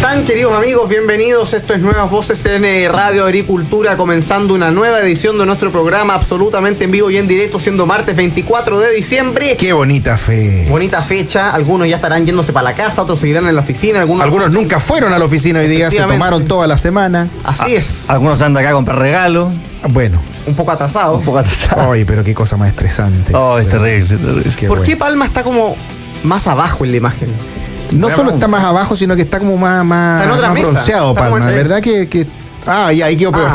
están, queridos amigos? Bienvenidos. Esto es Nuevas Voces en Radio Agricultura, comenzando una nueva edición de nuestro programa absolutamente en vivo y en directo, siendo martes 24 de diciembre. ¡Qué bonita fe! Bonita fecha. Algunos ya estarán yéndose para la casa, otros seguirán en la oficina. Algunos nunca fueron a la oficina hoy día, se tomaron toda la semana. Así es. Algunos andan acá a comprar regalos. Bueno. Un poco atrasado. Ay, pero qué cosa más estresante. Oh, es terrible, terrible. ¿Por qué Palma está como más abajo en la imagen? No solo está más abajo, sino que está como más bronceado, Palma. ¿Verdad que y ahí quedó peor.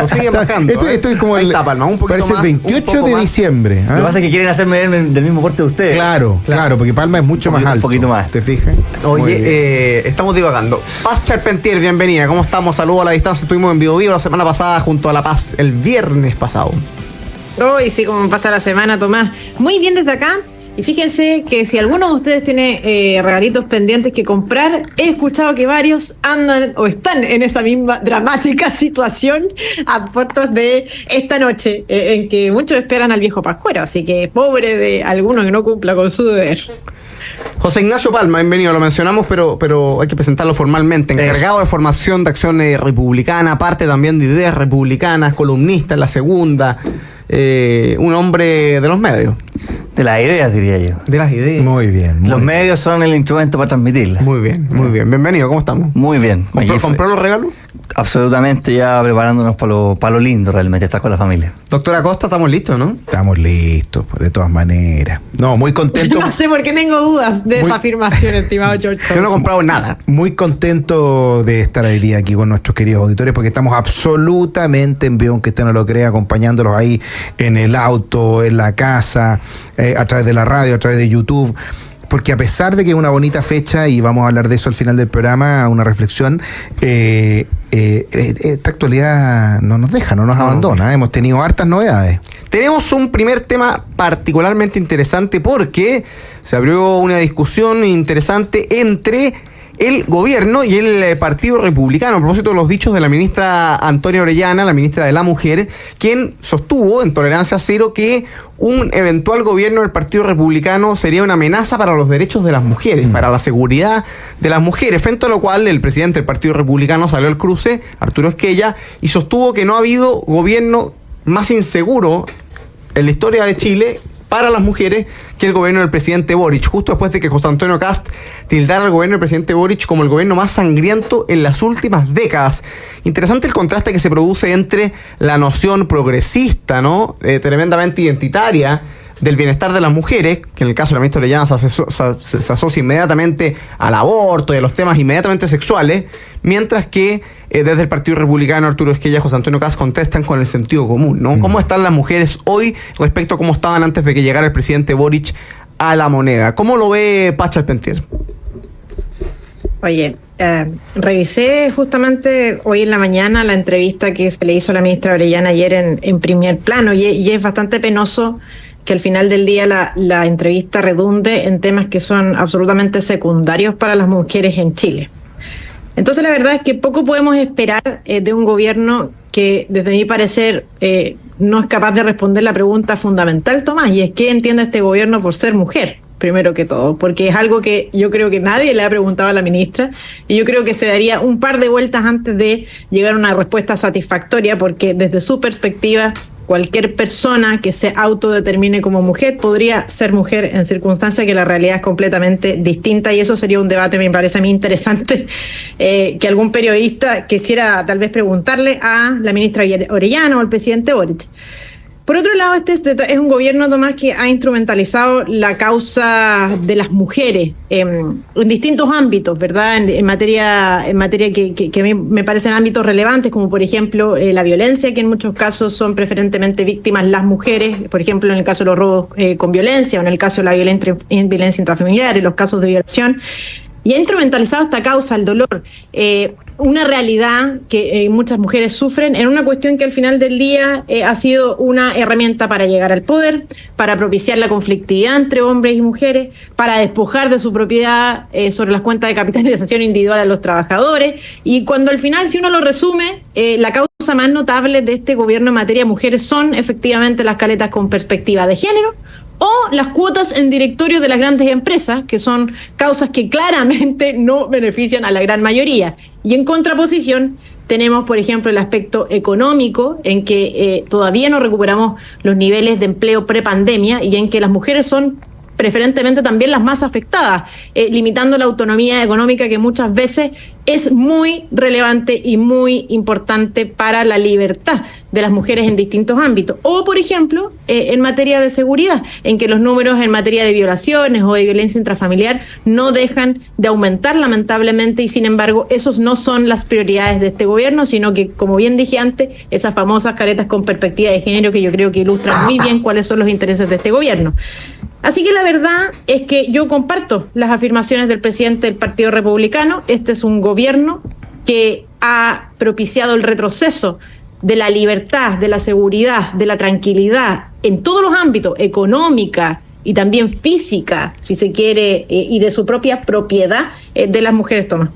Sigue bajando. Esto es como ahí está, Palma, un poquito parece más, el 28 de diciembre. Lo que pasa es que quieren hacerme ver del mismo porte de ustedes. Claro, porque Palma es mucho más alto. Un poquito más. ¿Te fijas? Oye, estamos divagando. Paz Charpentier, bienvenida. ¿Cómo estamos? Saludos a la distancia. Estuvimos en Vivo la semana pasada junto a La Paz, el viernes pasado. Hoy sí, como pasa la semana, Tomás. Muy bien desde acá. Y fíjense que si alguno de ustedes tiene regalitos pendientes que comprar, he escuchado que varios andan o están en esa misma dramática situación a puertas de esta noche, en que muchos esperan al viejo Pascuero. Así que pobre de alguno que no cumpla con su deber. José Ignacio Palma, bienvenido, lo mencionamos, pero hay que presentarlo formalmente. Encargado de formación de acción republicana, parte también de ideas republicanas, columnista en La Segunda, un hombre de los medios. De las ideas, diría yo. De las ideas. Muy bien. Los medios son el instrumento para transmitirlas. Muy bien, muy bien. Bienvenido, ¿cómo estamos? Muy bien. ¿Compró los regalos? Absolutamente, ya preparándonos para lo lindo realmente, estar con la familia. Doctora Costa, ¿estamos listos, no? Estamos listos, de todas maneras. No, muy contento. No sé por qué tengo dudas de esa afirmación, estimado George. Yo no he comprado nada. Muy contento de estar hoy día aquí con nuestros queridos auditores, porque estamos absolutamente en vivo, aunque usted no lo crea, acompañándolos ahí en el auto, en la casa, a través de la radio, a través de YouTube. Porque a pesar de que es una bonita fecha, y vamos a hablar de eso al final del programa, una reflexión, esta actualidad no nos deja, no nos abandona. Hemos tenido hartas novedades. Tenemos un primer tema particularmente interesante porque se abrió una discusión interesante entre el gobierno y el Partido Republicano, a propósito de los dichos de la ministra Antonia Orellana, la ministra de la Mujer, quien sostuvo en Tolerancia Cero que un eventual gobierno del Partido Republicano sería una amenaza para los derechos de las mujeres, para la seguridad de las mujeres, frente a lo cual el presidente del Partido Republicano salió al cruce, Arturo Esquella, y sostuvo que no ha habido gobierno más inseguro en la historia de Chile para las mujeres que el gobierno del presidente Boric, justo después de que José Antonio Kast tildara al gobierno del presidente Boric como el gobierno más sangriento en las últimas décadas. Interesante el contraste que se produce entre la noción progresista, ¿no? Tremendamente identitaria del bienestar de las mujeres, que en el caso de la ministra Orellana se asocia inmediatamente al aborto y a los temas inmediatamente sexuales, mientras que desde el Partido Republicano, Arturo Esquella y José Antonio Kast contestan con el sentido común, ¿no? ¿Cómo están las mujeres hoy respecto a cómo estaban antes de que llegara el presidente Boric a la moneda? ¿Cómo lo ve Paz Charpentier? Oye, revisé justamente hoy en la mañana la entrevista que se le hizo a la ministra Orellana ayer en primer plano, y es bastante penoso que al final del día la entrevista redunde en temas que son absolutamente secundarios para las mujeres en Chile. Entonces la verdad es que poco podemos esperar de un gobierno que, desde mi parecer, no es capaz de responder la pregunta fundamental, Tomás, y es ¿qué entiende este gobierno por ser mujer? Primero que todo, porque es algo que yo creo que nadie le ha preguntado a la ministra, y yo creo que se daría un par de vueltas antes de llegar a una respuesta satisfactoria, porque desde su perspectiva, cualquier persona que se autodetermine como mujer podría ser mujer en circunstancias que la realidad es completamente distinta, y eso sería un debate, me parece a mí interesante, que algún periodista quisiera tal vez preguntarle a la ministra Orellana o al presidente Boric. Por otro lado, este es un gobierno, Tomás, que ha instrumentalizado la causa de las mujeres en distintos ámbitos, ¿verdad? En materia que a mí me parecen ámbitos relevantes, como por ejemplo la violencia, que en muchos casos son preferentemente víctimas las mujeres, por ejemplo en el caso de los robos con violencia, o en el caso de la violencia intrafamiliar, en los casos de violación. Y ha instrumentalizado esta causa, el dolor, una realidad que muchas mujeres sufren, en una cuestión que al final del día ha sido una herramienta para llegar al poder, para propiciar la conflictividad entre hombres y mujeres, para despojar de su propiedad sobre las cuentas de capitalización individual a los trabajadores. Y cuando al final, si uno lo resume, la causa más notable de este gobierno en materia de mujeres son efectivamente las caletas con perspectiva de género, o las cuotas en directorio de las grandes empresas, que son causas que claramente no benefician a la gran mayoría. Y en contraposición tenemos, por ejemplo, el aspecto económico, en que todavía no recuperamos los niveles de empleo prepandemia y en que las mujeres son preferentemente también las más afectadas, limitando la autonomía económica, que muchas veces es muy relevante y muy importante para la libertad de las mujeres en distintos ámbitos. O, por ejemplo, en materia de seguridad, en que los números en materia de violaciones o de violencia intrafamiliar no dejan de aumentar, lamentablemente, y sin embargo, esos no son las prioridades de este gobierno, sino que, como bien dije antes, esas famosas caretas con perspectiva de género, que yo creo que ilustran muy bien cuáles son los intereses de este gobierno. Así que la verdad es que yo comparto las afirmaciones del presidente del Partido Republicano. Este es un gobierno que ha propiciado el retroceso de la libertad, de la seguridad, de la tranquilidad en todos los ámbitos, económica y también física, si se quiere, y de su propia propiedad de las mujeres. Tomás.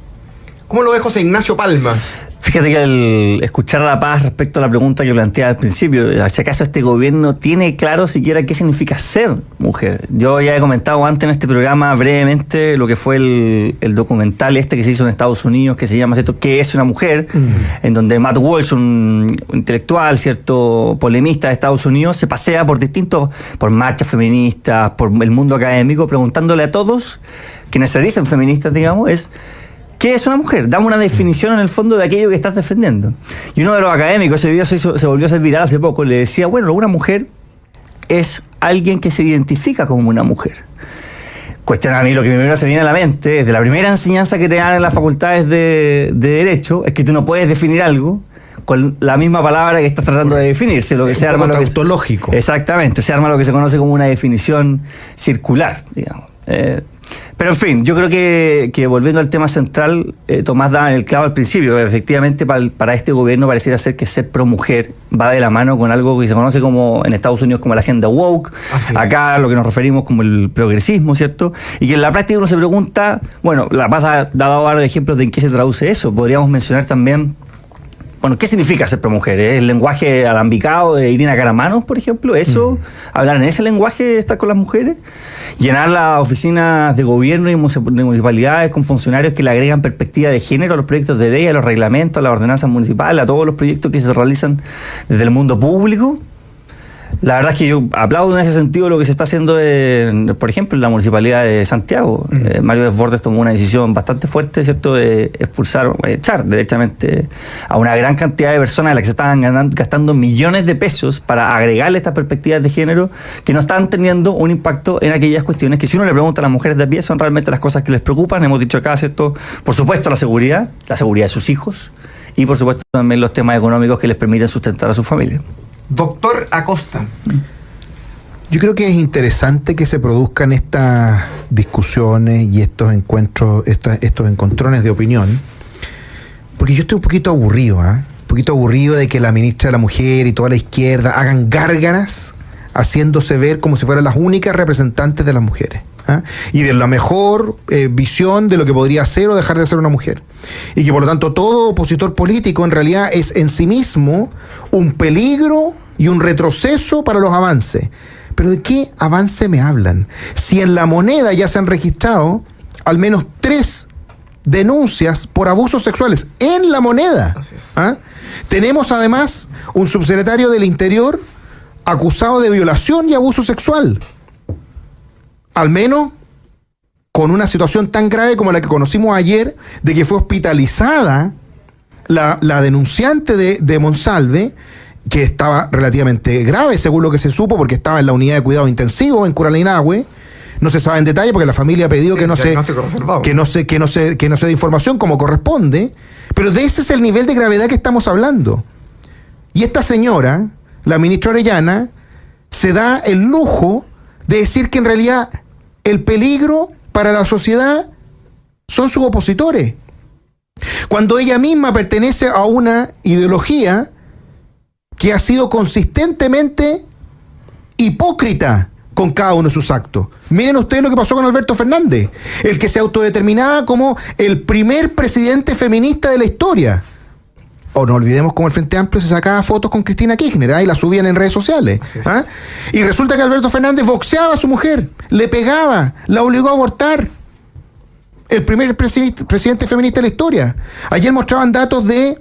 ¿Cómo lo ve José Ignacio Palma? Fíjate que al escuchar a La Paz respecto a la pregunta que planteaba al principio, ¿si acaso este gobierno tiene claro siquiera qué significa ser mujer? Yo ya he comentado antes en este programa brevemente lo que fue el documental que se hizo en Estados Unidos, que se llama, ¿cierto?, ¿Qué es una mujer?, en donde Matt Walsh, un intelectual, cierto, polemista de Estados Unidos, se pasea por marchas feministas, por el mundo académico, preguntándole a todos, quienes se dicen feministas, digamos, ¿qué es una mujer? Dame una definición en el fondo de aquello que estás defendiendo. Y uno de los académicos, ese video se volvió a ser viral hace poco, le decía, bueno, una mujer es alguien que se identifica como una mujer. Cuestiona a mí, lo que primero se viene a la mente, desde la primera enseñanza que te dan en las facultades de Derecho, es que tú no puedes definir algo con la misma palabra que estás tratando de definirse, lo que se arma tautológico. Exactamente, se arma lo que se conoce como una definición circular, digamos. Pero en fin, yo creo que volviendo al tema central, Tomás daba en el clavo al principio. Efectivamente, para este gobierno pareciera ser que ser pro mujer va de la mano con algo que se conoce como en Estados Unidos como la agenda woke, acá lo que nos referimos como el progresismo, ¿cierto? Y que en la práctica uno se pregunta, bueno, La Paz ha dado varios ejemplos de en qué se traduce eso. Podríamos mencionar también, bueno, ¿qué significa ser pro mujer? ¿Es el lenguaje alambicado de Irina Caramanos, por ejemplo? ¿Eso? ¿Hablar en ese lenguaje, estar con las mujeres? ¿Llenar las oficinas de gobierno y de municipalidades con funcionarios que le agregan perspectiva de género a los proyectos de ley, a los reglamentos, a las ordenanzas municipales, a todos los proyectos que se realizan desde el mundo público? La verdad es que yo aplaudo en ese sentido lo que se está haciendo, por ejemplo, en la Municipalidad de Santiago. Mario Desbordes tomó una decisión bastante fuerte, ¿cierto?, de echar derechamente a una gran cantidad de personas a las que se estaban gastando millones de pesos para agregarle estas perspectivas de género que no están teniendo un impacto en aquellas cuestiones que, si uno le pregunta a las mujeres de a pie, son realmente las cosas que les preocupan. Hemos dicho acá, ¿cierto?, por supuesto la seguridad de sus hijos y por supuesto también los temas económicos que les permiten sustentar a su familia. Doctor Acosta. Yo creo que es interesante que se produzcan estas discusiones y estos encuentros, estos encontrones de opinión, porque yo estoy un poquito aburrido, un poquito aburrido de que la ministra de la Mujer y toda la izquierda hagan gárgaras haciéndose ver como si fueran las únicas representantes de las mujeres. Y de la mejor visión de lo que podría ser o dejar de ser una mujer. Y que por lo tanto todo opositor político en realidad es en sí mismo un peligro y un retroceso para los avances. ¿Pero de qué avance me hablan? Si en La Moneda ya se han registrado al menos 3 denuncias por abusos sexuales en La Moneda. Tenemos además un subsecretario del Interior acusado de violación y abuso sexual. Al menos con una situación tan grave como la que conocimos ayer, de que fue hospitalizada la denunciante de Monsalve, que estaba relativamente grave, según lo que se supo, porque estaba en la unidad de cuidado intensivo en Curalinahue. No se sabe en detalle porque la familia ha pedido que no se dé información como corresponde, pero de ese es el nivel de gravedad que estamos hablando. Y esta señora, la ministra Orellana, se da el lujo de decir que en realidad el peligro para la sociedad son sus opositores, cuando ella misma pertenece a una ideología que ha sido consistentemente hipócrita con cada uno de sus actos. Miren ustedes lo que pasó con Alberto Fernández, el que se autodeterminaba como el primer presidente feminista de la historia. O no olvidemos cómo el Frente Amplio se sacaba fotos con Cristina Kirchner, y las subían en redes sociales. Y resulta que Alberto Fernández boxeaba a su mujer, le pegaba, la obligó a abortar. El primer presidente feminista de la historia. Ayer mostraban datos de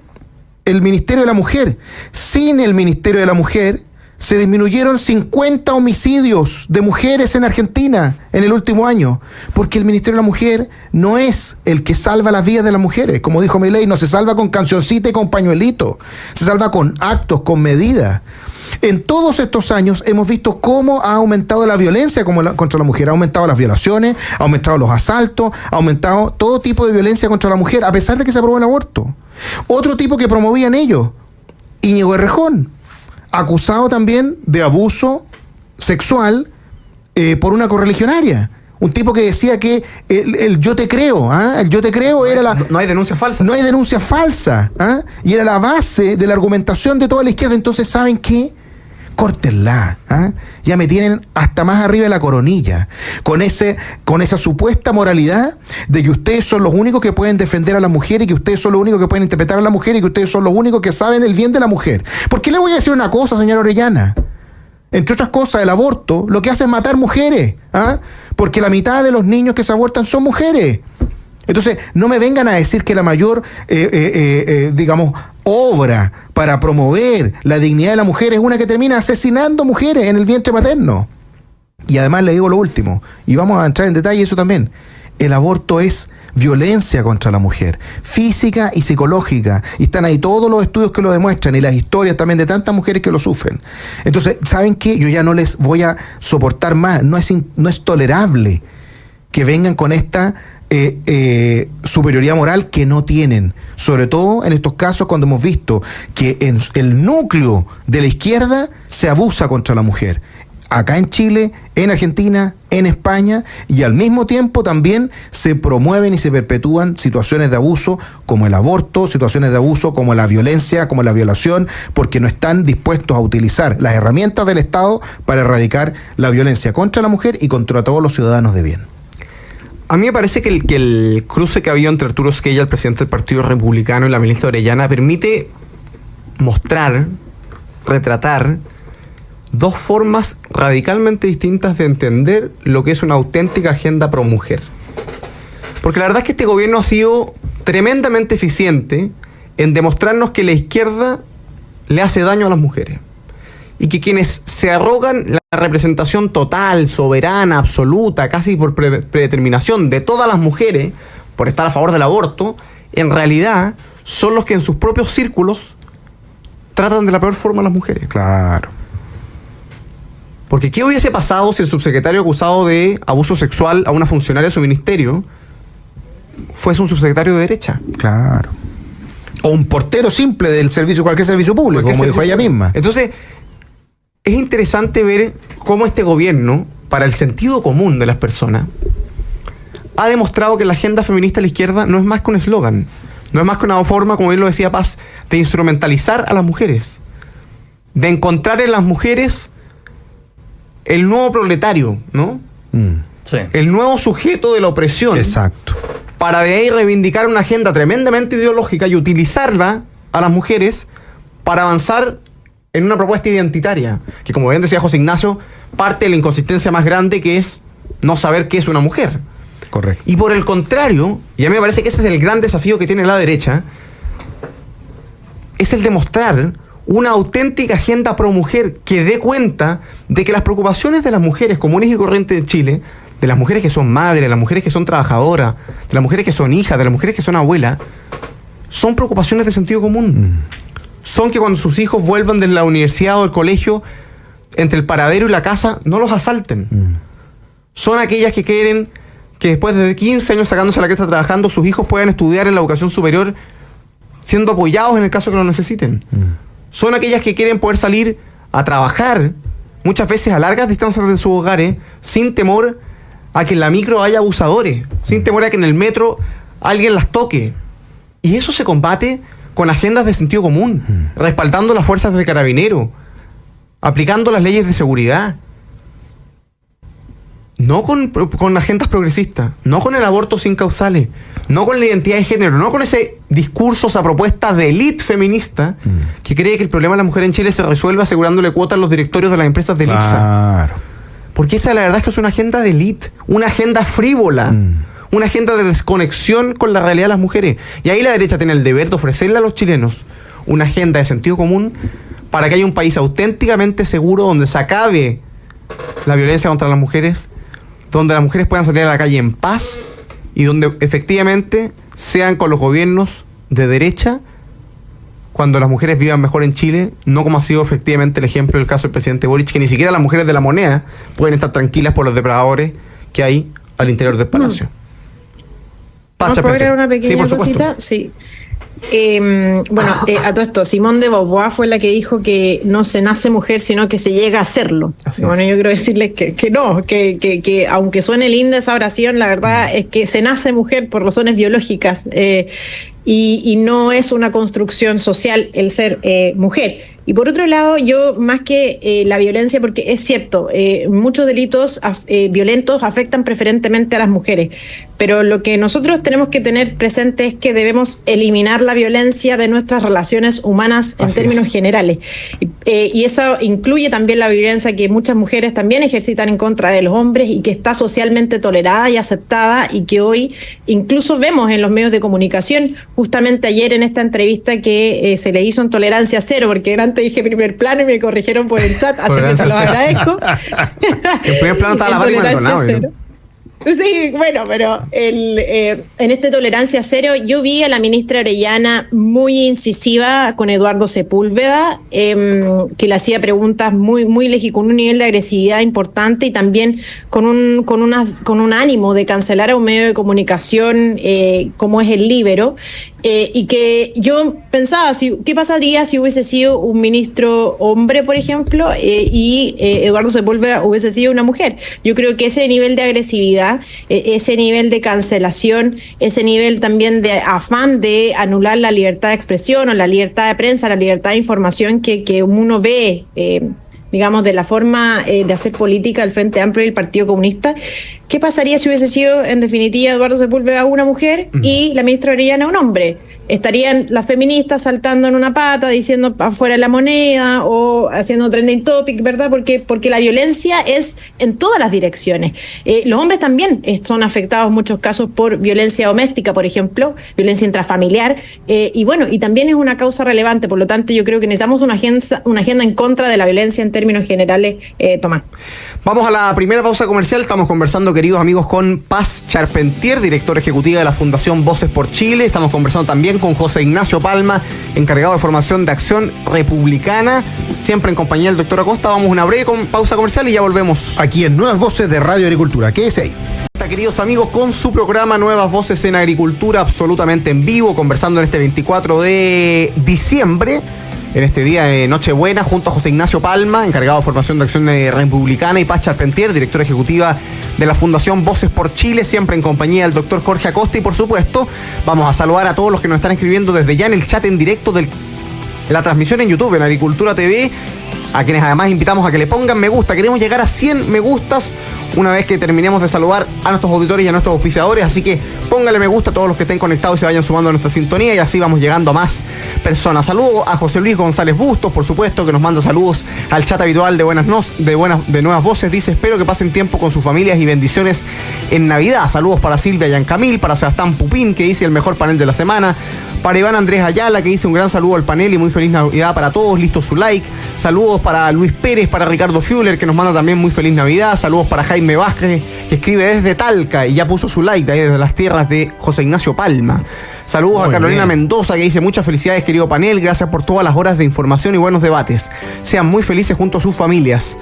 el Ministerio de la Mujer. Sin el Ministerio de la Mujer se disminuyeron 50 homicidios de mujeres en Argentina en el último año, porque el Ministerio de la Mujer no es el que salva las vidas de las mujeres. Como dijo Milei, no se salva con cancioncita y con pañuelito, se salva con actos, con medidas. En todos estos años hemos visto cómo ha aumentado la violencia contra la mujer, ha aumentado las violaciones, ha aumentado los asaltos, ha aumentado todo tipo de violencia contra la mujer, a pesar de que se aprobó el aborto. Otro tipo que promovían ellos, Íñigo Errejón, acusado también de abuso sexual por una correligionaria. Un tipo que decía que el yo te creo, el yo te creo era la... No hay denuncia falsa. No hay denuncia falsa, y era la base de la argumentación de toda la izquierda. Entonces, ¿saben qué? Córtenla, ya me tienen hasta más arriba de la coronilla, con esa supuesta moralidad de que ustedes son los únicos que pueden defender a la mujer y que ustedes son los únicos que pueden interpretar a la mujer y que ustedes son los únicos que saben el bien de la mujer. Porque le voy a decir una cosa, señora Orellana. Entre otras cosas, el aborto lo que hace es matar mujeres, porque la mitad de los niños que se abortan son mujeres. Entonces, no me vengan a decir que la mayor, digamos, obra para promover la dignidad de la mujer es una que termina asesinando mujeres en el vientre materno. Y además le digo lo último, y vamos a entrar en detalle eso también. El aborto es violencia contra la mujer, física y psicológica, y están ahí todos los estudios que lo demuestran y las historias también de tantas mujeres que lo sufren. Entonces, ¿saben qué? Yo ya no les voy a soportar más, no es tolerable que vengan con esta superioridad moral que no tienen, sobre todo en estos casos cuando hemos visto que en el núcleo de la izquierda se abusa contra la mujer. Acá en Chile, en Argentina, en España, y al mismo tiempo también se promueven y se perpetúan situaciones de abuso como el aborto, situaciones de abuso como la violencia, como la violación, porque no están dispuestos a utilizar las herramientas del Estado para erradicar la violencia contra la mujer y contra todos los ciudadanos de bien. A mí me parece que el cruce que había entre Arturo Squella, el presidente del Partido Republicano, y la ministra Orellana permite mostrar, retratar dos formas radicalmente distintas de entender lo que es una auténtica agenda pro mujer. Porque la verdad es que este gobierno ha sido tremendamente eficiente en demostrarnos que la izquierda le hace daño a las mujeres. Y que quienes se arrogan la representación total, soberana, absoluta, casi por predeterminación de todas las mujeres, por estar a favor del aborto, en realidad son los que en sus propios círculos tratan de la peor forma a las mujeres. Claro. Porque ¿qué hubiese pasado si el subsecretario acusado de abuso sexual a una funcionaria de su ministerio fuese un subsecretario de derecha? Claro. O un portero simple del servicio, cualquier servicio público, como dijo ella misma. Entonces, es interesante ver cómo este gobierno, para el sentido común de las personas, ha demostrado que la agenda feminista de la izquierda no es más que un eslogan, no es más que una forma, como bien lo decía Paz, de instrumentalizar a las mujeres, de encontrar en las mujeres el nuevo proletario, ¿no? Sí. El nuevo sujeto de la opresión. Exacto. Para de ahí reivindicar una agenda tremendamente ideológica y utilizarla a las mujeres para avanzar en una propuesta identitaria, que como bien decía José Ignacio, parte de la inconsistencia más grande, que es no saber qué es una mujer. Correcto. Y por el contrario, y a mí me parece que ese es el gran desafío que tiene la derecha, es el demostrar una auténtica agenda pro mujer que dé cuenta de que las preocupaciones de las mujeres comunes y corrientes de Chile, de las mujeres que son madres, de las mujeres que son trabajadoras, de las mujeres que son hijas, de las mujeres que son abuelas, son preocupaciones de sentido común. Son que cuando sus hijos vuelvan de la universidad o del colegio, entre el paradero y la casa, no los asalten. Son aquellas que quieren que después de 15 años sacándose la cresta trabajando, sus hijos puedan estudiar en la educación superior siendo apoyados en el caso que lo necesiten. Son aquellas que quieren poder salir a trabajar, muchas veces a largas distancias de sus hogares, sin temor a que en la micro haya abusadores, sin temor a que en el metro alguien las toque. Y eso se combate con agendas de sentido común, respaldando las fuerzas de Carabineros, aplicando las leyes de seguridad. No con agendas progresistas, no con el aborto sin causales, no con la identidad de género, no con ese discursos a propuestas de élite feminista que cree que el problema de la mujer en Chile se resuelve asegurándole cuotas a los directorios de las empresas del IPSA. Claro. Porque esa la verdad es que es una agenda de élite, una agenda frívola, una agenda de desconexión con la realidad de las mujeres. Y ahí la derecha tiene el deber de ofrecerle a los chilenos una agenda de sentido común para que haya un país auténticamente seguro donde se acabe la violencia contra las mujeres, donde las mujeres puedan salir a la calle en paz y donde efectivamente sean con los gobiernos de derecha cuando las mujeres vivan mejor en Chile, no como ha sido efectivamente el ejemplo del caso del presidente Boric, que ni siquiera las mujeres de La Moneda pueden estar tranquilas por los depredadores que hay al interior del palacio. ¿Puedo agregar una pequeña cosita? Sí. A todo esto, Simone de Beauvoir fue la que dijo que no se nace mujer, sino que se llega a serlo. Bueno, yo quiero decirles que no, que aunque suene linda esa oración, la verdad es que se nace mujer por razones biológicas y no es una construcción social el ser mujer. Y por otro lado, yo más que la violencia, porque es cierto, muchos delitos violentos afectan preferentemente a las mujeres, pero lo que nosotros tenemos que tener presente es que debemos eliminar la violencia de nuestras relaciones humanas en términos generales. Y eso incluye también la violencia que muchas mujeres también ejercitan en contra de los hombres y que está socialmente tolerada y aceptada y que hoy incluso vemos en los medios de comunicación. Justamente ayer en esta entrevista que se le hizo en Tolerancia Cero, porque antes dije Primer Plano y me corrigieron por el chat, así que se los agradezco. En Primer Plano estaba la Pati Maldonado. Sí, bueno, pero en este Tolerancia Cero yo vi a la ministra Orellana muy incisiva con Eduardo Sepúlveda, que le hacía preguntas muy con un nivel de agresividad importante y también con un ánimo de cancelar a un medio de comunicación como es el Líbero. Y que yo pensaba, ¿qué pasaría si hubiese sido un ministro hombre, por ejemplo, y Eduardo Sepúlveda hubiese sido una mujer? Yo creo que ese nivel de agresividad, ese nivel de cancelación, ese nivel también de afán de anular la libertad de expresión o la libertad de prensa, la libertad de información que uno ve, digamos, de la forma de hacer política del Frente Amplio y el Partido Comunista. ¿Qué pasaría si hubiese sido, en definitiva, Eduardo Sepúlveda una mujer y la ministra Orellana un hombre? Estarían las feministas saltando en una pata, diciendo afuera la moneda o haciendo trending topic, ¿verdad? Porque la violencia es en todas las direcciones. Los hombres también son afectados en muchos casos por violencia doméstica, por ejemplo, violencia intrafamiliar, y también es una causa relevante. Por lo tanto, yo creo que necesitamos una agenda en contra de la violencia en términos generales, Tomás. Vamos a la primera pausa comercial. Estamos conversando, queridos amigos, con Paz Charpentier, directora ejecutiva de la Fundación Voces por Chile. Estamos conversando también con José Ignacio Palma, encargado de formación de Acción Republicana, siempre en compañía del doctor Acosta. Vamos a una breve pausa comercial y ya volvemos. Aquí en Nuevas Voces de Radio Agricultura. Quédese ahí. Queridos amigos, con su programa Nuevas Voces en Agricultura, absolutamente en vivo, conversando en este 24 de diciembre, en este día de Nochebuena, junto a José Ignacio Palma, encargado de formación de Acción Republicana, y Paz Charpentier, directora ejecutiva de la Fundación Voces por Chile, siempre en compañía del doctor Jorge Acosta. Y por supuesto, vamos a saludar a todos los que nos están escribiendo desde ya en el chat en directo de la transmisión en YouTube, en Agricultura TV, a quienes además invitamos a que le pongan me gusta. Queremos llegar a 100 me gustas una vez que terminemos de saludar a nuestros auditores y a nuestros auspiciadores, así que póngale me gusta a todos los que estén conectados y se vayan sumando a nuestra sintonía, y así vamos llegando a más personas. Saludos a José Luis González Bustos, por supuesto, que nos manda saludos al chat habitual de Nuevas Voces. Dice: espero que pasen tiempo con sus familias y bendiciones en Navidad. Saludos para Silvia Yancamil, para Sebastián Pupín, que dice el mejor panel de la semana, para Iván Andrés Ayala, que dice un gran saludo al panel y muy feliz Navidad para todos, listo su like. Saludos para Luis Pérez, para Ricardo Fuller, que nos manda también muy feliz Navidad. Saludos para Jaime Vázquez, que escribe desde Talca y ya puso su like de ahí desde las tierras de José Ignacio Palma. Saludos muy a Carolina bien. Mendoza, que dice: muchas felicidades, querido panel, gracias por todas las horas de información y buenos debates. Sean muy felices junto a sus familias.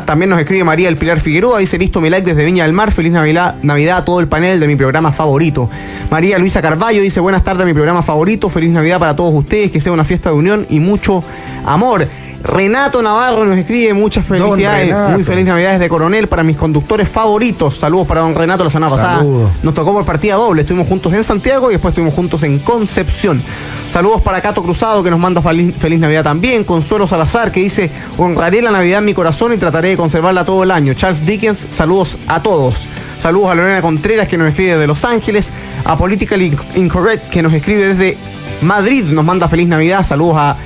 También nos escribe María del Pilar Figueroa, dice: listo mi like desde Viña del Mar, feliz Navidad a todo el panel de mi programa favorito. María Luisa Carballo dice: buenas tardes, mi programa favorito, feliz Navidad para todos ustedes, que sea una fiesta de unión y mucho amor. Renato Navarro nos escribe: muchas felicidades, muy feliz Navidad desde Coronel para mis conductores favoritos. Saludos para don Renato. La semana pasada nos tocó por partida doble, estuvimos juntos en Santiago y después estuvimos juntos en Concepción. Saludos para Cato Cruzado, que nos manda feliz Navidad también. Consuelo Salazar, que dice: honraré la Navidad en mi corazón y trataré de conservarla todo el año. Charles Dickens, saludos a todos. Saludos a Lorena Contreras, que nos escribe desde Los Ángeles. A Politically Incorrect, que nos escribe desde Madrid. Nos manda feliz Navidad. Saludos a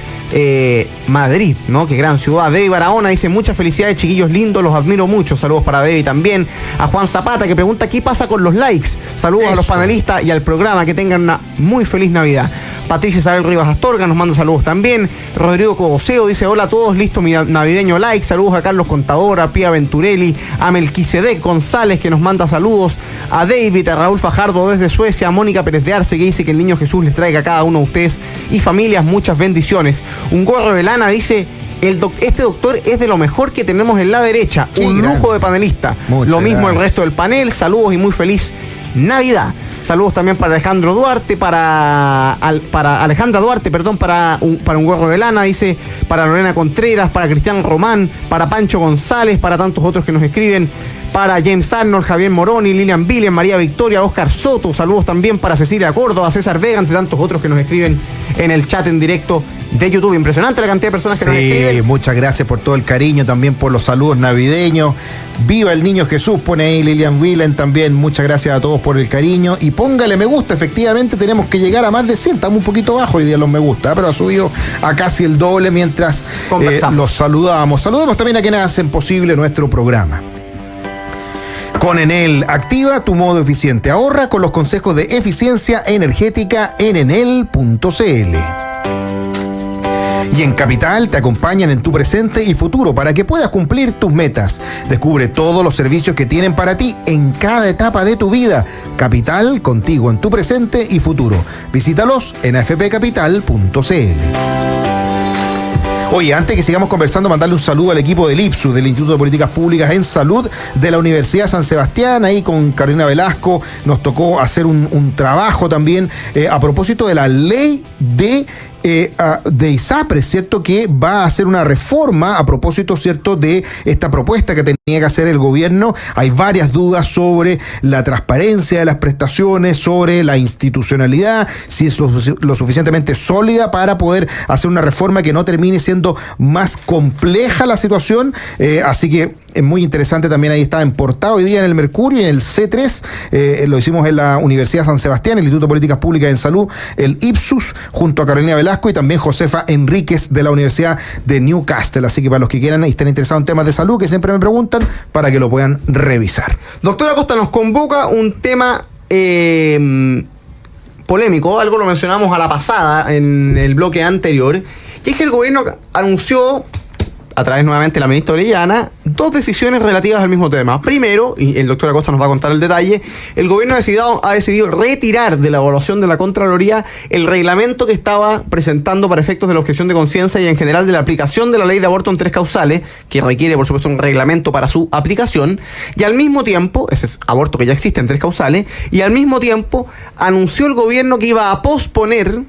Madrid, ¿no? Qué gran ciudad. Debbie Barahona dice: muchas felicidades, chiquillos lindos, los admiro mucho. Saludos para Debbie también. A Juan Zapata, que pregunta qué pasa con los likes. Saludos a los panelistas y al programa. Que tengan una muy feliz Navidad. Patricia Isabel Rivas Astorga nos manda saludos también. Rodrigo Codoseo dice: hola a todos, listo mi navideño like. Saludos a Carlos Contador, a Pía Venturelli, a Melquisedec González, que nos manda saludos. A David, a Raúl Fajardo desde Suecia, a Mónica Pérez de Arce, que dice que el niño Jesús les traiga a cada uno de ustedes y familias muchas bendiciones. Un gorro de lana dice: este doctor es de lo mejor que tenemos en la derecha. Un lujo de panelista. Lo mismo el resto del panel. Saludos y muy feliz Navidad. Saludos también para Alejandro Duarte, para Alejandra Duarte, perdón, para un gorro de lana, dice, para Lorena Contreras, para Cristian Román, para Pancho González, para tantos otros que nos escriben, para James Arnold, Javier Moroni, Lilian Villen, María Victoria, Oscar Soto. Saludos también para Cecilia Córdoba, César Vega, entre tantos otros que nos escriben en el chat en directo de YouTube. Impresionante la cantidad de personas que nos escriben. Sí, muchas gracias por todo el cariño, también por los saludos navideños. Viva el niño Jesús, pone ahí Lilian Villen también. Muchas gracias a todos por el cariño. Y póngale me gusta, efectivamente tenemos que llegar a más de 100. Estamos un poquito bajo hoy día los me gusta, pero ha subido a casi el doble mientras los saludamos. Saludemos también a quienes hacen posible nuestro programa. Con Enel, activa tu modo eficiente. Ahorra con los consejos de eficiencia energética en enel.cl. Y en Capital te acompañan en tu presente y futuro para que puedas cumplir tus metas. Descubre todos los servicios que tienen para ti en cada etapa de tu vida. Capital, contigo en tu presente y futuro. Visítalos en afpcapital.cl. Oye, antes que sigamos conversando, mandarle un saludo al equipo del IPSU, del Instituto de Políticas Públicas en Salud, de la Universidad San Sebastián. Ahí con Carolina Velasco nos tocó hacer un trabajo también a propósito de la ley de ISAPRES, ¿cierto? Que va a hacer una reforma a propósito, ¿cierto?, de esta propuesta que tenía que hacer el gobierno. Hay varias dudas sobre la transparencia de las prestaciones, sobre la institucionalidad, si es lo suficientemente sólida para poder hacer una reforma que no termine siendo más compleja la situación. Así que es muy interesante también. Ahí está en portada hoy día en el Mercurio y en el C3. Lo hicimos en la Universidad San Sebastián, el Instituto de Políticas Públicas en Salud, el IPSUS, junto a Carolina Velasco y también Josefa Enríquez de la Universidad de Newcastle. Así que para los que quieran y estén interesados en temas de salud, que siempre me preguntan, para que lo puedan revisar. Doctora Acosta, nos convoca un tema polémico. Algo lo mencionamos a la pasada en el bloque anterior, y es que el gobierno anunció, a través nuevamente de la ministra Orellana, dos decisiones relativas al mismo tema. Primero, y el doctor Acosta nos va a contar el detalle, el gobierno ha decidido retirar de la evaluación de la Contraloría el reglamento que estaba presentando para efectos de la objeción de conciencia y en general de la aplicación de la ley de aborto en 3 causales, que requiere por supuesto un reglamento para su aplicación, y al mismo tiempo, ese es aborto que ya existe en 3 causales, y al mismo tiempo anunció el gobierno que iba a posponer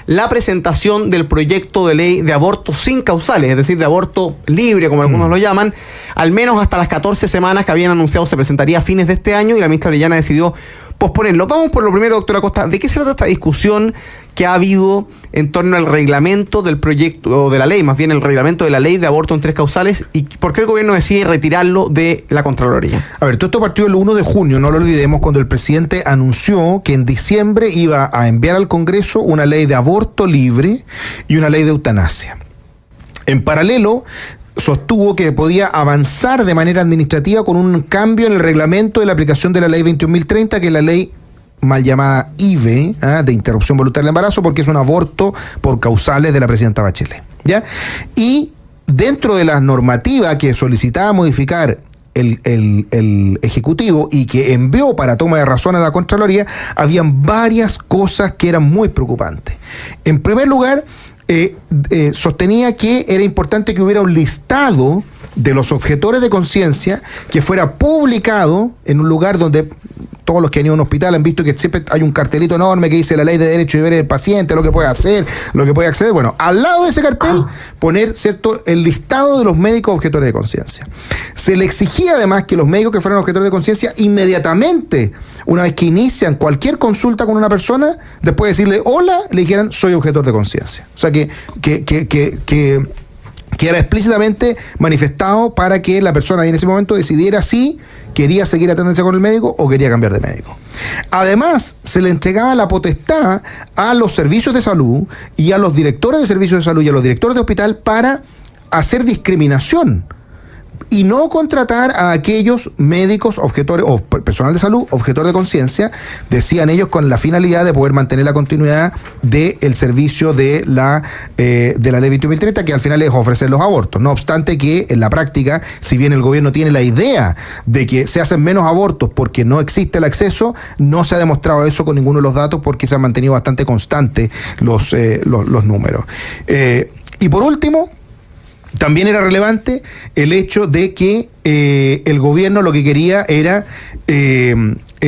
la presentación del proyecto de ley de aborto sin causales, es decir, de aborto libre, como algunos lo llaman, al menos hasta las 14 semanas que habían anunciado se presentaría a fines de este año, y la ministra Orellana decidió posponerlo. Vamos por lo primero, doctora Acosta. ¿De qué se trata esta discusión que ha habido en torno al reglamento del proyecto, o de la ley, más bien el reglamento de la ley de aborto en 3 causales, y por qué el gobierno decide retirarlo de la Contraloría? A ver, todo esto partió el 1 de junio, no lo olvidemos, cuando el presidente anunció que en diciembre iba a enviar al Congreso una ley de aborto libre y una ley de eutanasia. En paralelo, sostuvo que podía avanzar de manera administrativa con un cambio en el reglamento de la aplicación de la ley 21.030, que es la ley mal llamada IVE, de interrupción voluntaria del embarazo, porque es un aborto por causales de la presidenta Bachelet, ¿ya? Y dentro de la normativa que solicitaba modificar el Ejecutivo y que envió para toma de razón a la Contraloría, habían varias cosas que eran muy preocupantes. En primer lugar, sostenía que era importante que hubiera un listado de los objetores de conciencia que fuera publicado en un lugar donde todos los que han ido a un hospital han visto que siempre hay un cartelito enorme que dice la ley de derecho y deberes del paciente, lo que puede hacer, lo que puede acceder. Bueno, al lado de ese cartel poner, ¿cierto?, el listado de los médicos objetores de conciencia. Se le exigía además que los médicos que fueran objetores de conciencia inmediatamente, una vez que inician cualquier consulta con una persona, después de decirle hola, le dijeran soy objetor de conciencia. O sea que que era explícitamente manifestado para que la persona en ese momento decidiera si quería seguir atendiéndose con el médico o quería cambiar de médico. Además, se le entregaba la potestad a los servicios de salud y a los directores de servicios de salud y a los directores de hospital para hacer discriminación y no contratar a aquellos médicos objetores o personal de salud objetor de conciencia, decían ellos, con la finalidad de poder mantener la continuidad del servicio de la ley 21.030, que al final es ofrecer los abortos. No obstante que en la práctica, si bien el gobierno tiene la idea de que se hacen menos abortos porque no existe el acceso, no se ha demostrado eso con ninguno de los datos porque se han mantenido bastante constantes los números. Y por último, también era relevante el hecho de que el gobierno lo que quería era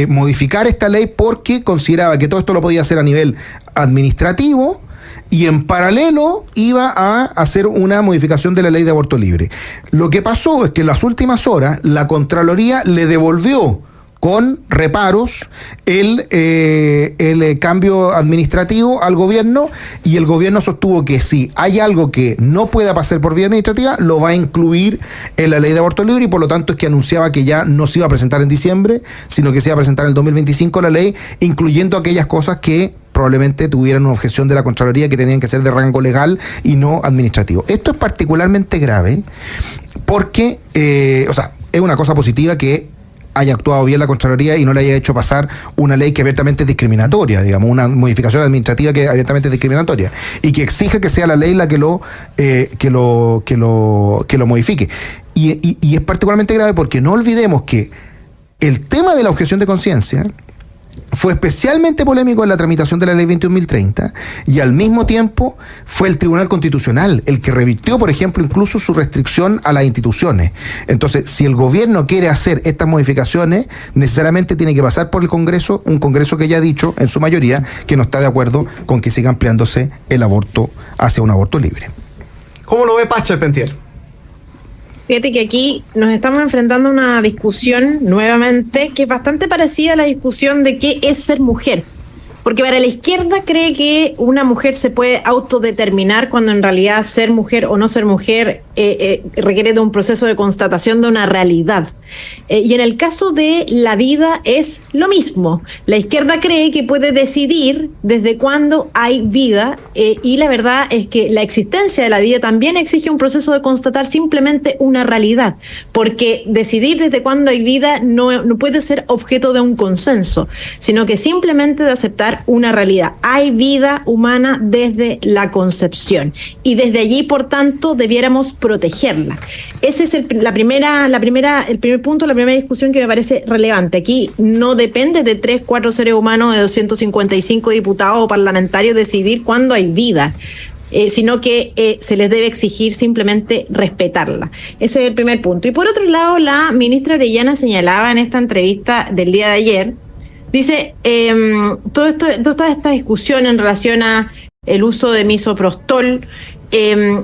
modificar esta ley porque consideraba que todo esto lo podía hacer a nivel administrativo y en paralelo iba a hacer una modificación de la ley de aborto libre. Lo que pasó es que en las últimas horas la Contraloría le devolvió con reparos el cambio administrativo al gobierno, y el gobierno sostuvo que si hay algo que no pueda pasar por vía administrativa, lo va a incluir en la ley de aborto libre, y por lo tanto es que anunciaba que ya no se iba a presentar en diciembre, sino que se iba a presentar en el 2025 la ley, incluyendo aquellas cosas que probablemente tuvieran una objeción de la Contraloría que tenían que ser de rango legal y no administrativo. Esto es particularmente grave porque, es una cosa positiva que haya actuado bien la Contraloría y no le haya hecho pasar una ley que abiertamente es discriminatoria, digamos, una modificación administrativa que abiertamente es discriminatoria y que exige que sea la ley la que lo modifique. Y es particularmente grave porque no olvidemos que el tema de la objeción de conciencia fue especialmente polémico en la tramitación de la ley 21.030 y al mismo tiempo fue el Tribunal Constitucional el que revirtió, por ejemplo, incluso su restricción a las instituciones. Entonces, si el gobierno quiere hacer estas modificaciones, necesariamente tiene que pasar por el Congreso, un Congreso que ya ha dicho en su mayoría que no está de acuerdo con que siga ampliándose el aborto hacia un aborto libre. ¿Cómo lo ve Pacha Pentier? Fíjate que aquí nos estamos enfrentando a una discusión nuevamente que es bastante parecida a la discusión de qué es ser mujer. Porque para la izquierda cree que una mujer se puede autodeterminar cuando en realidad ser mujer o no ser mujer requiere de un proceso de constatación de una realidad. Y en el caso de la vida es lo mismo. La izquierda cree que puede decidir desde cuándo hay vida y la verdad es que la existencia de la vida también exige un proceso de constatar simplemente una realidad. Porque decidir desde cuándo hay vida no puede ser objeto de un consenso, sino que simplemente de aceptar una realidad. Hay vida humana desde la concepción y desde allí, por tanto, debiéramos protegerla. Ese es el primer punto, la primera discusión que me parece relevante. Aquí no depende de 3, 4 seres humanos de 255 diputados o parlamentarios decidir cuándo hay vida. Sino que se les debe exigir simplemente respetarla. Ese es el primer punto. Y por otro lado, la ministra Orellana señalaba en esta entrevista del día de ayer, dice, toda esta discusión en relación a el uso de misoprostol,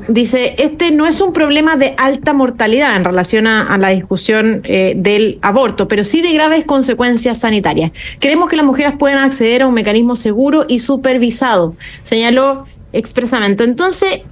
dice, este no es un problema de alta mortalidad en relación a la discusión del aborto, pero sí de graves consecuencias sanitarias. Queremos que las mujeres puedan acceder a un mecanismo seguro y supervisado, señaló expresamente. Entonces,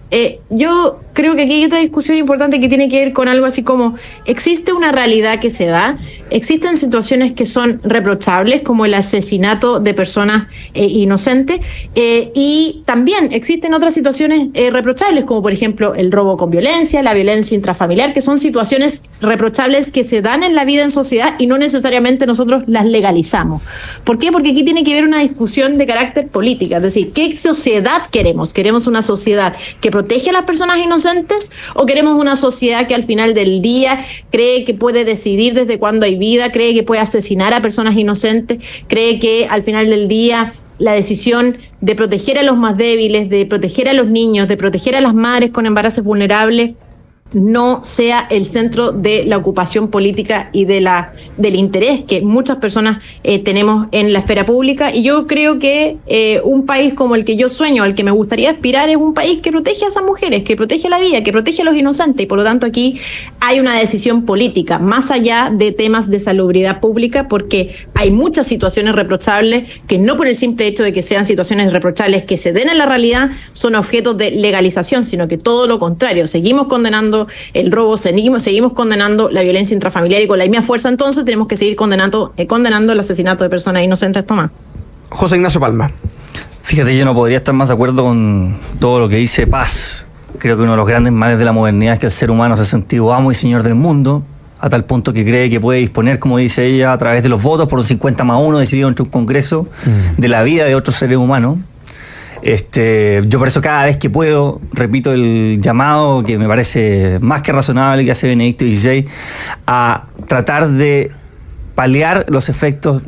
yo creo que aquí hay otra discusión importante que tiene que ver con algo así como, existe una realidad que se da, existen situaciones que son reprochables, como el asesinato de personas inocentes, y también existen otras situaciones reprochables, como por ejemplo el robo con violencia, la violencia intrafamiliar, que son situaciones reprochables que se dan en la vida en sociedad y no necesariamente nosotros las legalizamos. ¿Por qué? Porque aquí tiene que haber una discusión de carácter política, es decir, ¿qué sociedad queremos? ¿Queremos una sociedad que protege a las personas inocentes o queremos una sociedad que al final del día cree que puede decidir desde cuándo hay vida, cree que puede asesinar a personas inocentes, cree que al final del día la decisión de proteger a los más débiles, de proteger a los niños, de proteger a las madres con embarazos vulnerables, no sea el centro de la ocupación política y del interés que muchas personas tenemos en la esfera pública? Y yo creo que un país como el que yo sueño, al que me gustaría aspirar, es un país que protege a esas mujeres, que protege la vida, que protege a los inocentes, y por lo tanto aquí hay una decisión política, más allá de temas de salubridad pública, porque hay muchas situaciones reprochables que no por el simple hecho de que sean situaciones reprochables que se den en la realidad son objetos de legalización, sino que todo lo contrario. Seguimos condenando el robo, seguimos condenando la violencia intrafamiliar y con la misma fuerza entonces tenemos que seguir condenando el asesinato de personas inocentes, Tomás. José Ignacio Palma. Fíjate, yo no podría estar más de acuerdo con todo lo que dice Paz. Creo que uno de los grandes males de la modernidad es que el ser humano se ha sentido amo y señor del mundo, a tal punto que cree que puede disponer, como dice ella, a través de los votos por un 50+1 decidido entre un congreso de la vida de otros seres humanos. Yo por eso cada vez que puedo repito el llamado que me parece más que razonable que hace Benedicto XVI a tratar de paliar los efectos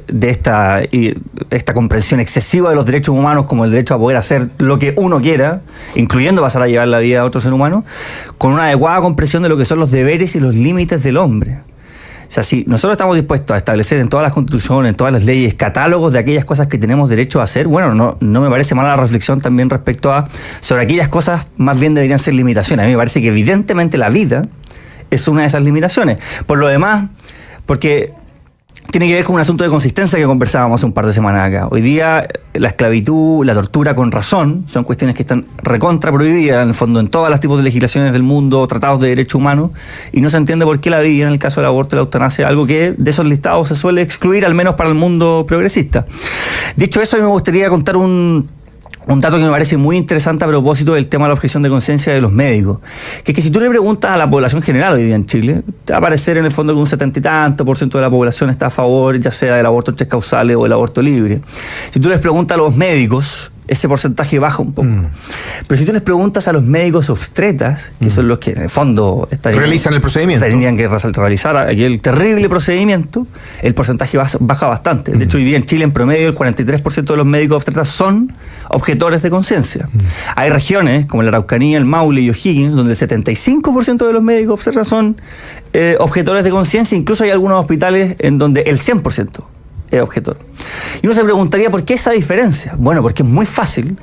de esta comprensión excesiva de los derechos humanos, como el derecho a poder hacer lo que uno quiera, incluyendo pasar a llevar la vida a otro ser humano, con una adecuada comprensión de lo que son los deberes y los límites del hombre. O sea, si nosotros estamos dispuestos a establecer en todas las constituciones, en todas las leyes, catálogos de aquellas cosas que tenemos derecho a hacer, bueno, no me parece mala la reflexión también respecto a sobre aquellas cosas más bien deberían ser limitaciones. A mí me parece que evidentemente la vida es una de esas limitaciones. Por lo demás, porque tiene que ver con un asunto de consistencia que conversábamos hace un par de semanas acá. Hoy día la esclavitud, la tortura con razón, son cuestiones que están recontra prohibidas en el fondo en todos los tipos de legislaciones del mundo, tratados de derechos humanos, y no se entiende por qué la vida, en el caso del aborto y la eutanasia, algo que de esos listados se suele excluir, al menos para el mundo progresista. Dicho eso, a mí me gustaría contar un dato que me parece muy interesante a propósito del tema de la objeción de conciencia de los médicos, que es que si tú le preguntas a la población general hoy día en Chile, te va a parecer en el fondo que un 70 y tanto % de la población está a favor, ya sea del aborto en 3 causales o el aborto libre. Si tú les preguntas a los médicos, ese porcentaje baja un poco. Pero si tú les preguntas a los médicos obstetras, que son los que en el fondo realizan el procedimiento, tendrían que realizar aquel terrible procedimiento, el porcentaje baja bastante. De hecho, hoy día en Chile, en promedio, el 43% de los médicos obstetras son objetores de conciencia. Hay regiones, como la Araucanía, el Maule y O'Higgins, donde el 75% de los médicos obstetras son objetores de conciencia. Incluso hay algunos hospitales en donde el 100% es objetor. Y uno se preguntaría ¿por qué esa diferencia? Bueno, porque es muy fácil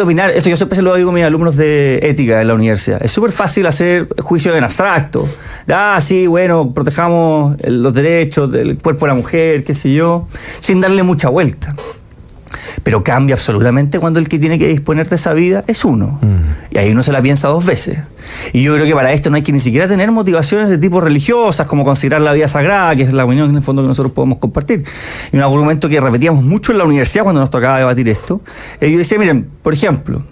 opinar. Eso yo siempre se lo digo a mis alumnos de ética en la universidad. Es súper fácil hacer juicios en abstracto. Sí, bueno, protejamos los derechos del cuerpo de la mujer, qué sé yo, sin darle mucha vuelta. Pero cambia absolutamente cuando el que tiene que disponer de esa vida es uno. Y ahí uno se la piensa 2 veces. Y yo creo que para esto no hay que ni siquiera tener motivaciones de tipo religiosas, como considerar la vida sagrada, que es la opinión en el fondo que nosotros podemos compartir. Y un argumento que repetíamos mucho en la universidad cuando nos tocaba debatir esto. Yo decía, miren, por ejemplo,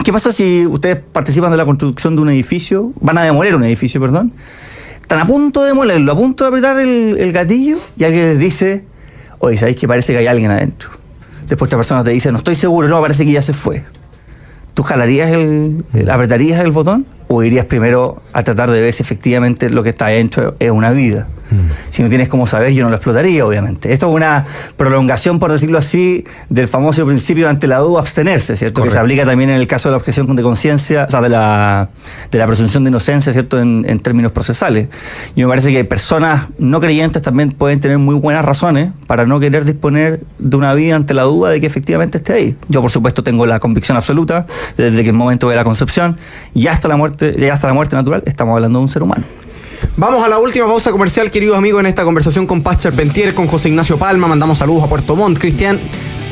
¿qué pasa si ustedes participan de la construcción de un edificio, van a demoler un edificio, perdón, están a punto de demolerlo, a punto de apretar el gatillo, y alguien les dice, oye, ¿sabéis que parece que hay alguien adentro? Después otra persona te dice, no estoy seguro, no, parece que ya se fue. ¿Tú apretarías el botón? ¿O irías primero a tratar de ver si efectivamente lo que está adentro es una vida? Si no tienes cómo saber, yo no lo explotaría, obviamente. Esto es una prolongación, por decirlo así, del famoso principio ante la duda abstenerse, ¿cierto? Correcto. Que se aplica también en el caso de la objeción de conciencia, o sea, de la presunción de inocencia, ¿cierto? En términos procesales. Y me parece que personas no creyentes también pueden tener muy buenas razones para no querer disponer de una vida ante la duda de que efectivamente esté ahí. Yo, por supuesto, tengo la convicción absoluta desde que el momento de la concepción y hasta la muerte natural, estamos hablando de un ser humano. Vamos a la última pausa comercial, queridos amigos, en esta conversación con Paz Charpentier, con José Ignacio Palma. Mandamos saludos a Puerto Montt. Cristian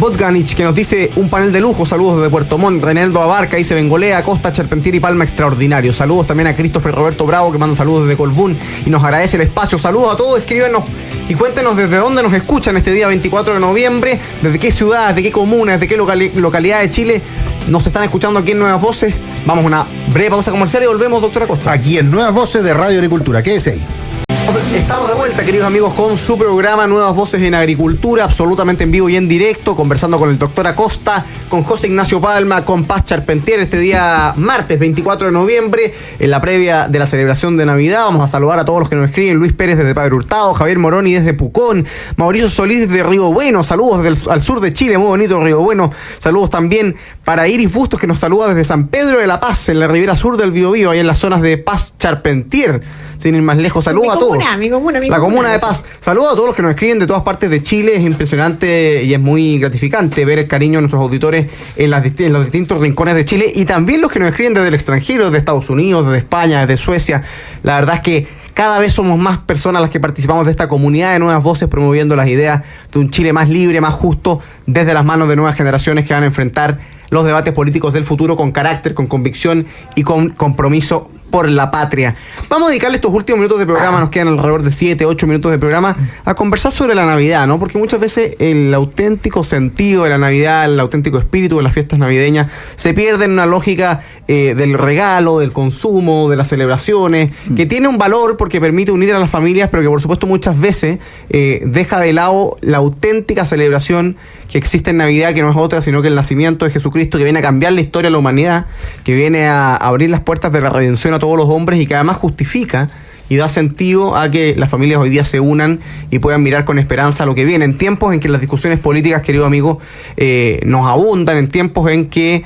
Botganich, que nos dice un panel de lujo. Saludos desde Puerto Montt. Renaldo Abarca dice Bengolea, Costa, Charpentier y Palma, extraordinario. Saludos también a Christopher Roberto Bravo, que manda saludos desde Colbún y nos agradece el espacio. Saludos a todos, escríbenos y cuéntenos desde dónde nos escuchan este día 24 de noviembre, desde qué ciudades, de qué comunas, de qué localidad de Chile nos están escuchando aquí en Nuevas Voces. Vamos a una breve pausa comercial y volvemos, doctora Costa. Aquí en Nuevas Voces de Radio Agricultura. Quédese ahí. Estamos de vuelta, queridos amigos, con su programa Nuevas Voces en Agricultura, absolutamente en vivo y en directo, conversando con el doctor Acosta, con José Ignacio Palma, con Paz Charpentier, este día martes 24 de noviembre, en la previa de la celebración de Navidad. Vamos a saludar a todos los que nos escriben: Luis Pérez desde Padre Hurtado, Javier Moroni desde Pucón, Mauricio Solís desde Río Bueno, saludos al sur de Chile, muy bonito Río Bueno. Saludos también para Iris Bustos, que nos saluda desde San Pedro de la Paz, en la ribera sur del Biobío, ahí en las zonas de Paz Charpentier. Sin ir más lejos, saludos a todos. La comuna de Paz. Saludos a todos los que nos escriben de todas partes de Chile. Es impresionante y es muy gratificante ver el cariño de nuestros auditores en los distintos rincones de Chile, y también los que nos escriben desde el extranjero, desde Estados Unidos, desde España, desde Suecia. La verdad es que cada vez somos más personas las que participamos de esta comunidad de nuevas voces, promoviendo las ideas de un Chile más libre, más justo, desde las manos de nuevas generaciones que van a enfrentar los debates políticos del futuro con carácter, con convicción y con compromiso por la patria. Vamos a dedicarle estos últimos minutos de programa, nos quedan alrededor de 7, 8 minutos de programa, a conversar sobre la Navidad, ¿no? Porque muchas veces el auténtico sentido de la Navidad, el auténtico espíritu de las fiestas navideñas se pierde en una lógica del regalo, del consumo, de las celebraciones, que tiene un valor porque permite unir a las familias, pero que por supuesto muchas veces deja de lado la auténtica celebración que existe en Navidad, que no es otra sino que el nacimiento de Jesucristo, que viene a cambiar la historia de la humanidad, que viene a abrir las puertas de la redención a todos los hombres y que además justifica y da sentido a que las familias hoy día se unan y puedan mirar con esperanza a lo que viene. En tiempos en que las discusiones políticas, querido amigo, nos abundan, en tiempos en que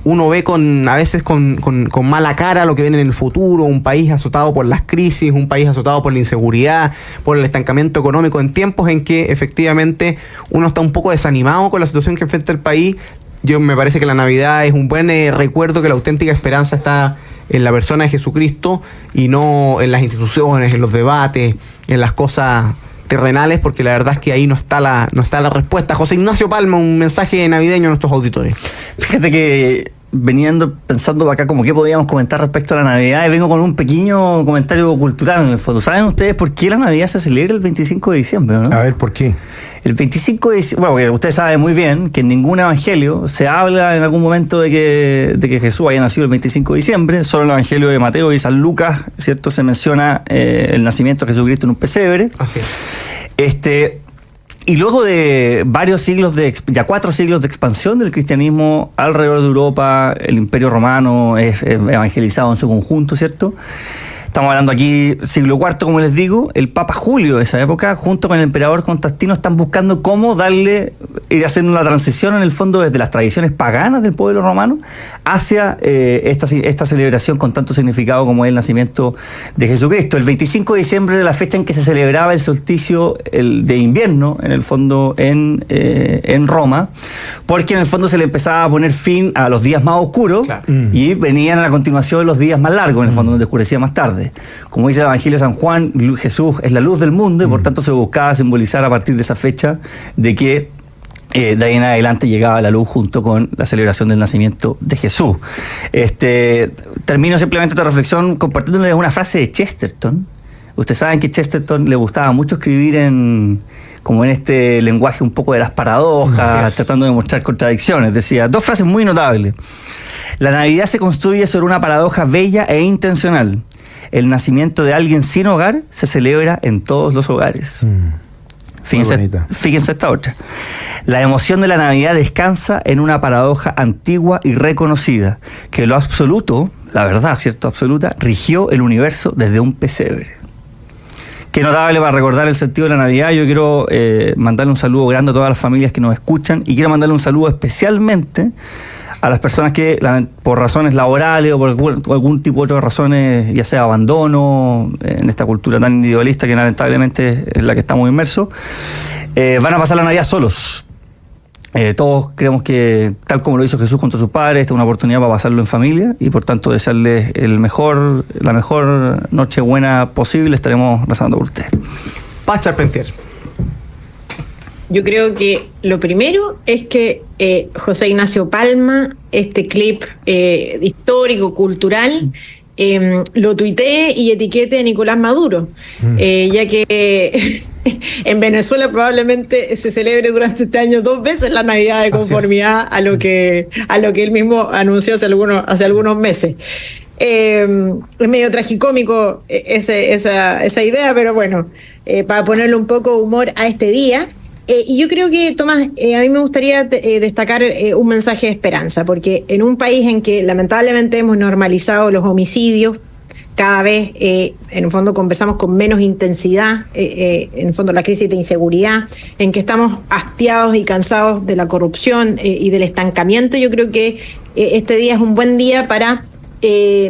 uno ve a veces con mala cara lo que viene en el futuro, un país azotado por las crisis, un país azotado por la inseguridad, por el estancamiento económico, en tiempos en que efectivamente uno está un poco desanimado con la situación que enfrenta el país. Me parece que la Navidad es un buen recuerdo que la auténtica esperanza está en la persona de Jesucristo y no en las instituciones, en los debates, en las cosas terrenales, porque la verdad es que ahí no está la respuesta. José Ignacio Palma, un mensaje navideño a nuestros auditores. Fíjate que pensando acá como qué podíamos comentar respecto a la Navidad, y vengo con un pequeño comentario cultural en el fondo. ¿Saben ustedes por qué la Navidad se celebra el 25 de diciembre? ¿No? A ver, ¿por qué? El 25 de diciembre, bueno, porque ustedes saben muy bien que en ningún evangelio se habla en algún momento de que Jesús haya nacido el 25 de diciembre, solo en el evangelio de Mateo y San Lucas, ¿cierto? Se menciona el nacimiento de Jesucristo en un pesebre. Así es. Y luego de varios siglos, ya 4 siglos de expansión del cristianismo alrededor de Europa, el Imperio Romano es evangelizado en su conjunto, ¿cierto? Estamos hablando aquí siglo IV, como les digo. El Papa Julio de esa época, junto con el emperador Constantino, están buscando cómo ir haciendo una transición en el fondo desde las tradiciones paganas del pueblo romano hacia esta celebración con tanto significado como es el nacimiento de Jesucristo. El 25 de diciembre era la fecha en que se celebraba el solsticio de invierno, en el fondo, en Roma, porque en el fondo se le empezaba a poner fin a los días más oscuros, claro, y venían a la continuación los días más largos, en el fondo, donde oscurecía más tarde. Como dice el Evangelio de San Juan, Jesús es la luz del mundo y por tanto se buscaba simbolizar a partir de esa fecha de que de ahí en adelante llegaba la luz junto con la celebración del nacimiento de Jesús. Termino simplemente esta reflexión compartiéndoles una frase de Chesterton. Ustedes saben que Chesterton le gustaba mucho escribir como en este lenguaje un poco de las paradojas, tratando de mostrar contradicciones. Decía 2 frases muy notables. La Navidad se construye sobre una paradoja bella e intencional. El nacimiento de alguien sin hogar se celebra en todos los hogares. Fíjense esta otra. La emoción de la Navidad descansa en una paradoja antigua y reconocida, que lo absoluto, la verdad, ¿cierto? Absoluta, rigió el universo desde un pesebre. Qué notable para recordar el sentido de la Navidad. Yo quiero mandarle un saludo grande a todas las familias que nos escuchan y quiero mandarle un saludo especialmente a las personas que por razones laborales o por algún tipo de otras razones, ya sea abandono, en esta cultura tan individualista que lamentablemente es la que estamos inmersos, van a pasar la Navidad solos. Todos creemos que, tal como lo hizo Jesús junto a sus padres, esta es una oportunidad para pasarlo en familia y por tanto desearles la mejor Nochebuena posible. Estaremos rezando por ustedes. Paz Charpentier. Yo creo que lo primero es que José Ignacio Palma, este clip histórico, cultural, lo tuitee y etiquete a Nicolás Maduro, ya que en Venezuela probablemente se celebre durante este año 2 veces la Navidad de conformidad a lo que él mismo anunció hace algunos meses. Es medio tragicómico esa idea, pero bueno, para ponerle un poco de humor a este día. Y yo creo que, Tomás, a mí me gustaría destacar un mensaje de esperanza, porque en un país en que lamentablemente hemos normalizado los homicidios, cada vez, en el fondo, conversamos con menos intensidad, en el fondo la crisis de inseguridad, en que estamos hastiados y cansados de la corrupción y del estancamiento, yo creo que este día es un buen día para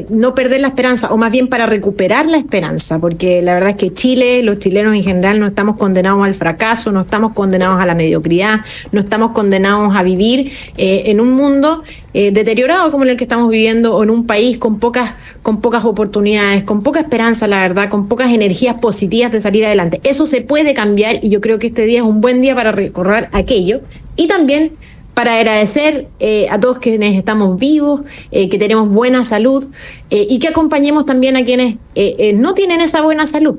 no perder la esperanza, o más bien para recuperar la esperanza, porque la verdad es que Chile, los chilenos en general, no estamos condenados al fracaso, no estamos condenados a la mediocridad, no estamos condenados a vivir en un mundo deteriorado como el que estamos viviendo, o en un país con pocas oportunidades, con poca esperanza, la verdad, con pocas energías positivas de salir adelante. Eso se puede cambiar, y yo creo que este día es un buen día para recordar aquello, y también para agradecer a todos quienes estamos vivos, que tenemos buena salud, y que acompañemos también a quienes no tienen esa buena salud,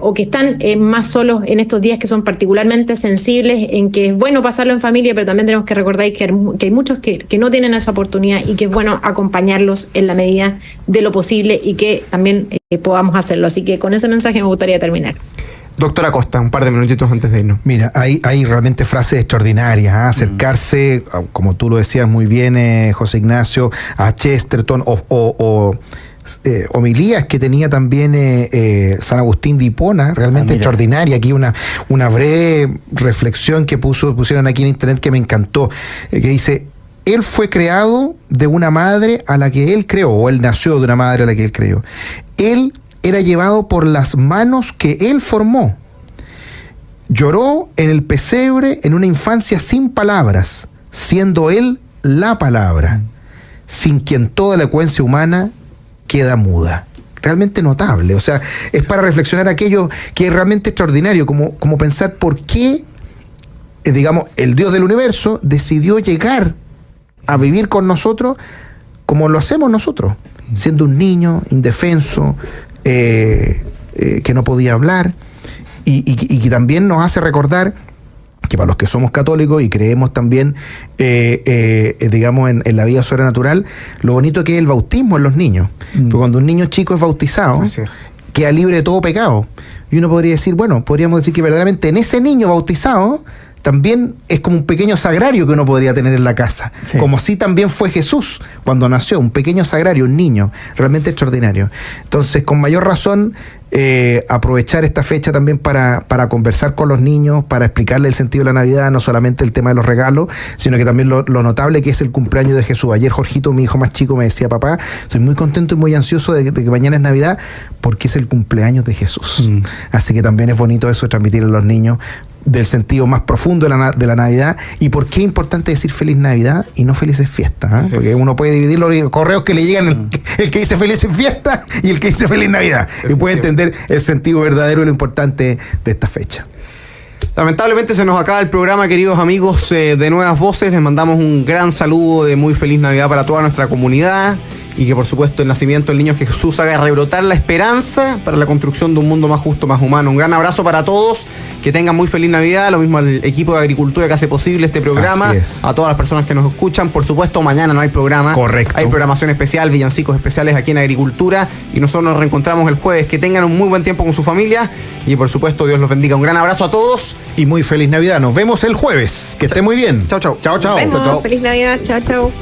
o que están más solos en estos días, que son particularmente sensibles, en que es bueno pasarlo en familia, pero también tenemos que recordar que hay muchos que no tienen esa oportunidad, y que es bueno acompañarlos en la medida de lo posible, y que también podamos hacerlo. Así que con ese mensaje me gustaría terminar. Doctora Costa, un par de minutitos antes de irnos. Mira, hay realmente frases extraordinarias, ¿eh? Acercarse, como tú lo decías muy bien, José Ignacio, a Chesterton, o homilías que tenía también San Agustín de Hipona, realmente extraordinaria. Aquí una breve reflexión que pusieron aquí en internet que me encantó, que dice: él fue creado de una madre a la que él creó, o él nació de una madre a la que él creó. Él era llevado por las manos que él formó. Lloró en el pesebre en una infancia sin palabras, siendo él la palabra, sin quien toda la elocuencia humana queda muda. Realmente notable. O sea, es para reflexionar aquello que es realmente extraordinario, como pensar por qué, digamos, el Dios del universo decidió llegar a vivir con nosotros como lo hacemos nosotros, siendo un niño indefenso, que no podía hablar, y que también nos hace recordar que para los que somos católicos y creemos también digamos en la vida sobrenatural, lo bonito que es el bautismo en los niños. Porque cuando un niño chico es bautizado, queda libre de todo pecado, y uno podría decir, bueno, podríamos decir que verdaderamente en ese niño bautizado también es como un pequeño sagrario que uno podría tener en la casa, como si también fue Jesús cuando nació, un pequeño sagrario, un niño, realmente extraordinario. Entonces, con mayor razón, aprovechar esta fecha también para conversar con los niños, para explicarles el sentido de la Navidad, no solamente el tema de los regalos, sino que también lo notable que es el cumpleaños de Jesús. Ayer Jorgito, mi hijo más chico, me decía: papá, estoy muy contento y muy ansioso de que mañana es Navidad, porque es el cumpleaños de Jesús. Así que también es bonito eso, transmitirle a los niños del sentido más profundo de la Navidad, y por qué es importante decir feliz Navidad y no felices fiestas, ¿eh? Porque uno puede dividir los correos que le llegan, el que dice felices fiestas y el que dice feliz Navidad, y puede entender el sentido verdadero y lo importante de esta fecha. Lamentablemente se nos acaba el programa, queridos amigos de Nuevas Voces. Les mandamos un gran saludo de muy feliz Navidad para toda nuestra comunidad, y que por supuesto el nacimiento del niño Jesús haga rebrotar la esperanza para la construcción de un mundo más justo, más humano. Un gran abrazo para todos, que tengan muy feliz Navidad, lo mismo al equipo de Agricultura que hace posible este programa, a todas las personas que nos escuchan. Por supuesto, mañana no hay programa. Correcto. Hay programación especial, villancicos especiales aquí en Agricultura, y nosotros nos reencontramos el jueves. Que tengan un muy buen tiempo con su familia, y por supuesto Dios los bendiga. Un gran abrazo a todos y muy feliz Navidad. Nos vemos el jueves. Que esté muy bien. Chao, chao. Chao, chao. Nos vemos. Chao, chao. Feliz Navidad. Chao, chao.